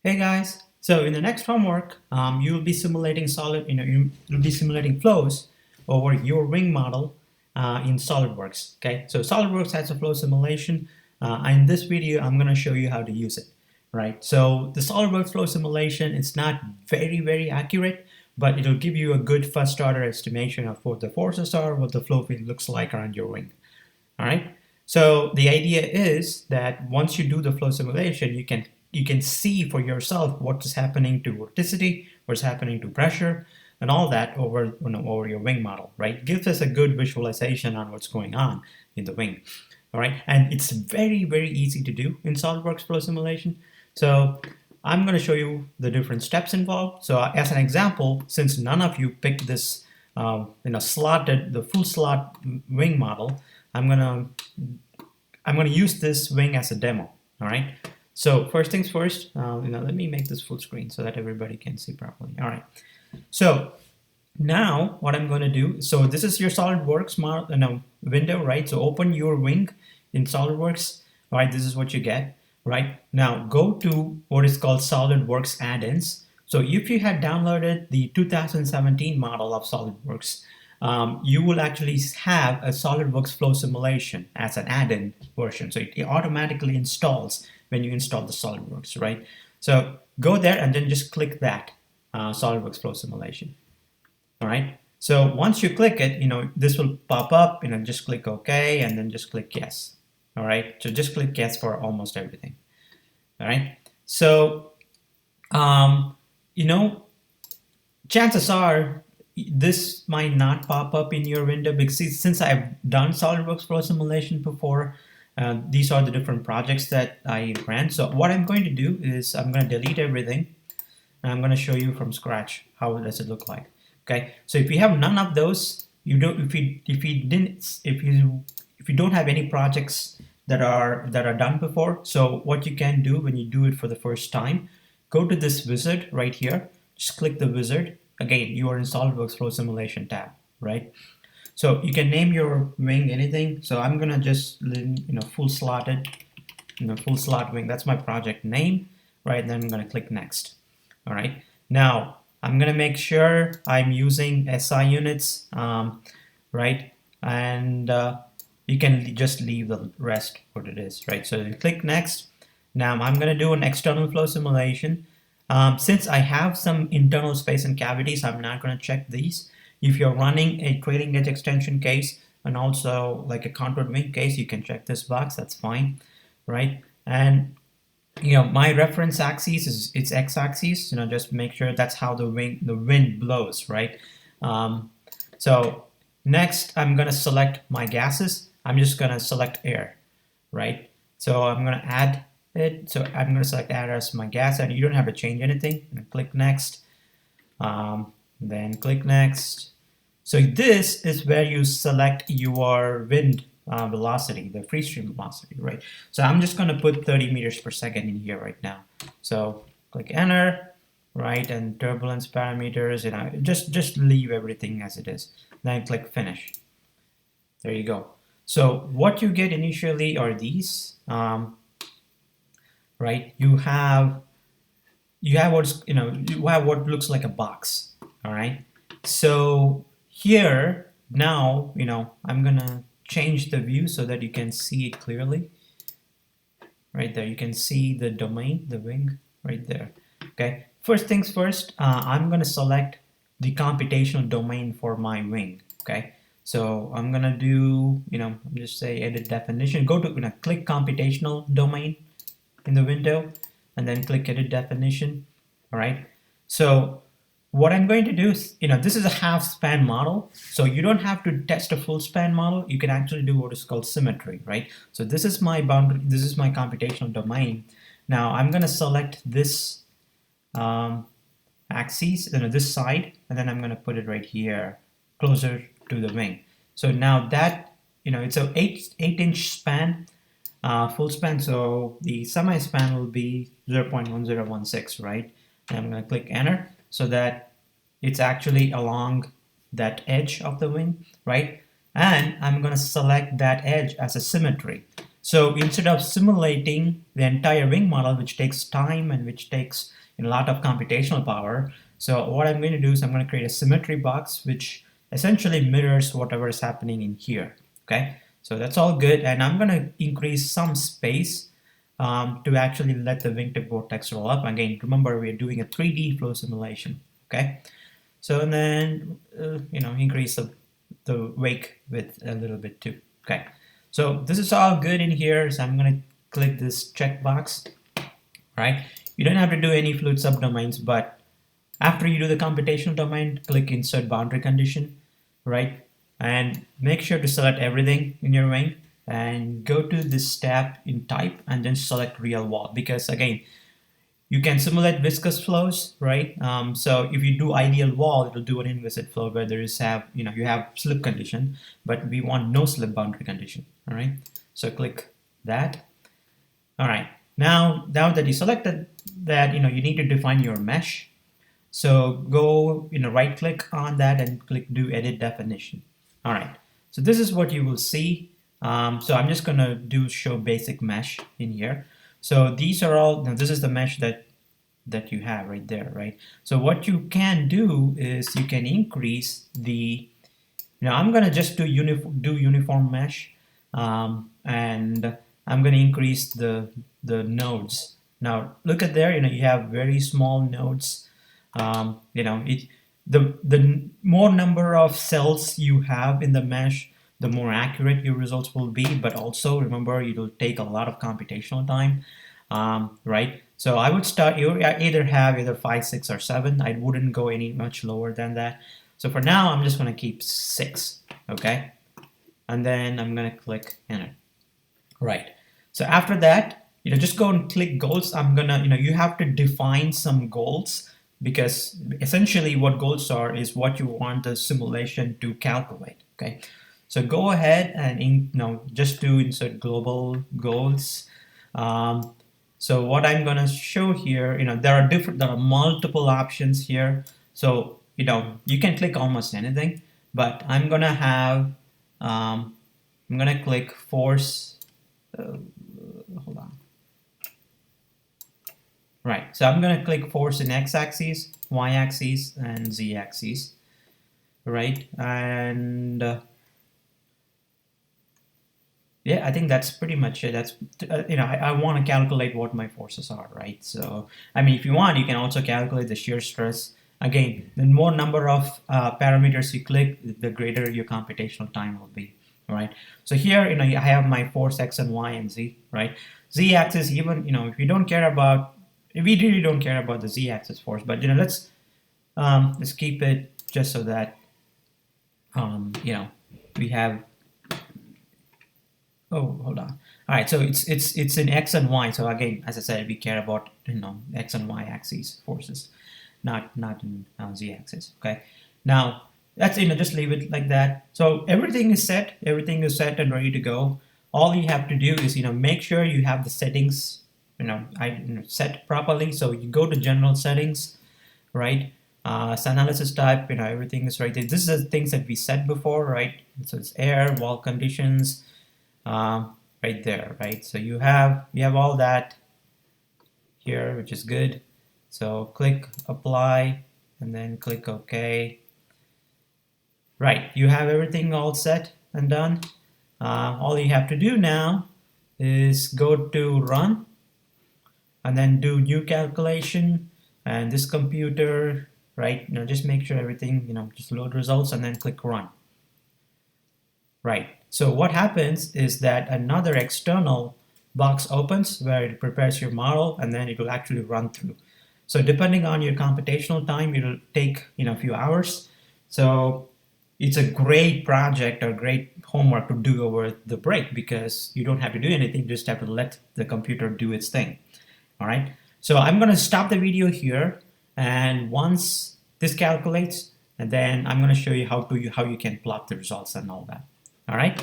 Hey guys, so in the next homework, you'll be simulating you'll be simulating flows over your wing model in SolidWorks. Okay, so SolidWorks has a flow simulation. In this video, I'm going to show you how to use it. Right, so the SolidWorks flow simulation, it's not very accurate, but it'll give you a good first starter estimation of what the forces are, what the flow field looks like around your wing. All right. So the idea is that once you do the flow simulation, you can see for yourself what is happening to vorticity, what's happening to pressure, and all that over your wing model. Right. It gives us a good visualization on what's going on in the wing. All right. And it's very easy to do in SolidWorks flow simulation. So I'm going to show you the different steps involved. So as an example, since none of you picked this the full slot wing model, I'm gonna use this wing as a demo. All right. So first things first, let me make this full screen so that everybody can see properly. All right. So now what I'm going to do, so this is your SolidWorks window, right? So open your wing in SolidWorks. All right. This is what you get. Right. Now go to what is called SolidWorks add-ins. So if you had downloaded the 2017 model of SolidWorks, you will actually have a SolidWorks flow simulation as an add-in version. So it automatically installs when you install the SolidWorks, right? So go there and then just click that SolidWorks flow simulation. All right. So once you click it, this will pop up. Just click OK and then just click yes. All right. So just click yes for almost everything. All right. So chances are this might not pop up in your window because since I've done SolidWorks flow simulation before, these are the different projects that I ran. So what I'm going to do is I'm going to delete everything and I'm going to show you from scratch how does it look like. Okay, so if you have none of those, if you don't have any projects that are done before, so what you can do when you do it for the first time, go to this wizard right here, just click the wizard. Again, you are in SolidWorks flow simulation tab, right? So you can name your wing anything. So I'm gonna just full slot wing. That's my project name, right? Then I'm gonna click next. All right. Now I'm gonna make sure I'm using SI units, right? And you can just leave the rest what it is, right? So then click next. Now I'm gonna do an external flow simulation. Since I have some internal space and cavities, I'm not going to check these. If you're running a trailing edge extension case and also like a contoured wing case, you can check this box. That's fine, right? And my reference axis is its x-axis. Just make sure that's how the wind blows, right? So next, I'm going to select my gases. I'm just going to select air, right? So I'm going to add it. So I'm going to select add as my gas, and you don't have to change anything. Click next, then click next. So this is where you select your wind velocity, the free stream velocity, right? So I'm just going to put 30 meters per second in here right now. So click enter, right, and turbulence parameters. Just leave everything as it is. Then click finish. There you go. So what you get initially are these. Right, you have what looks like a box. All right, so here now I'm gonna change the view so that you can see it clearly. Right there, you can see the domain, the wing right there. Okay, first things first, I'm gonna select the computational domain for my wing. Okay, so I'm gonna do just say edit definition, go to click computational domain in the window and then click edit definition. All right, so what I'm going to do is this is a half span model, so you don't have to test a full span model. You can actually do what is called symmetry, right? So this is my boundary, this is my computational domain. Now I'm going to select this axis, this side, and then I'm going to put it right here closer to the wing. So now that it's a 8-inch span, full span, so the semi span will be 0.1016, right? And I'm going to click enter so that it's actually along that edge of the wing, right? And I'm going to select that edge as a symmetry. So instead of simulating the entire wing model, which takes time and which takes a lot of computational power, so what I'm going to do is I'm going to create a symmetry box which essentially mirrors whatever is happening in here. Okay, so that's all good, and I'm going to increase some space to actually let the wingtip vortex roll up. Again, remember we're doing a 3D flow simulation. Okay, so and then increase the wake width a little bit too. Okay, so this is all good in here. So I'm going to click this checkbox. Right, you don't have to do any fluid subdomains, but after you do the computational domain, click insert boundary condition, right, and make sure to select everything in your wing and go to this tab in type and then select real wall, because again you can simulate viscous flows, right? So if you do ideal wall, it'll do an inviscid flow where there is you have slip condition, but we want no slip boundary condition. All right, so click that. All right, now that you selected that, you need to define your mesh. So go right click on that and click do edit definition. All right, so this is what you will see. So I'm just gonna do show basic mesh in here. So these are all, now this is the mesh that you have right there, right? So what you can do is you can increase the, I'm gonna just do uniform mesh, and I'm gonna increase the nodes. Now look at there, you have very small nodes. The more number of cells you have in the mesh, the more accurate your results will be, but also remember it'll take a lot of computational time, right? So I would start, you either have either 5, 6, or 7. I wouldn't go any much lower than that. So for now, I'm just going to keep 6, okay? And then I'm going to click enter. Right. So after that, just go and click goals. I'm gonna, you have to define some goals, because essentially what goals are is what you want the simulation to calculate. Okay. So go ahead and just do insert global goals. So what I'm gonna show here, there are multiple options here. So you can click almost anything, but I'm gonna have I'm gonna click force. Hold on. Right, so I'm gonna click force in x-axis, y-axis, and z-axis. Right, and yeah, I think that's pretty much it. That's I want to calculate what my forces are, right? So I mean, if you want, you can also calculate the shear stress. Again, the more number of parameters you click, the greater your computational time will be. Right. So here, I have my force x and y and z. Right. Z-axis, even if you don't care about, if we really don't care about the z-axis force, but let's keep it just so that we have. Oh, hold on. All right, so it's in x and y. So again, as I said, we care about x and y axis forces, not in z-axis. Okay. Now that's just leave it like that. So everything is set. Everything is set and ready to go. All you have to do is make sure you have the settings set properly. So you go to general settings, right? Analysis type. Everything is right there. This is the things that we set before, right? So it's air, wall conditions. Right there, right? So you have all that here, which is good. So click apply and then click OK. Right, you have everything all set and done. All you have to do now is go to run and then do new calculation, and this computer, right, just make sure everything, just load results and then click run. Right. So what happens is that another external box opens where it prepares your model, and then it will actually run through. So depending on your computational time, it will take a few hours. So it's a great project or great homework to do over the break, because you don't have to do anything, you just have to let the computer do its thing. All right. So I'm going to stop the video here, and once this calculates, and then I'm going to show you how you can plot the results and all that. All right.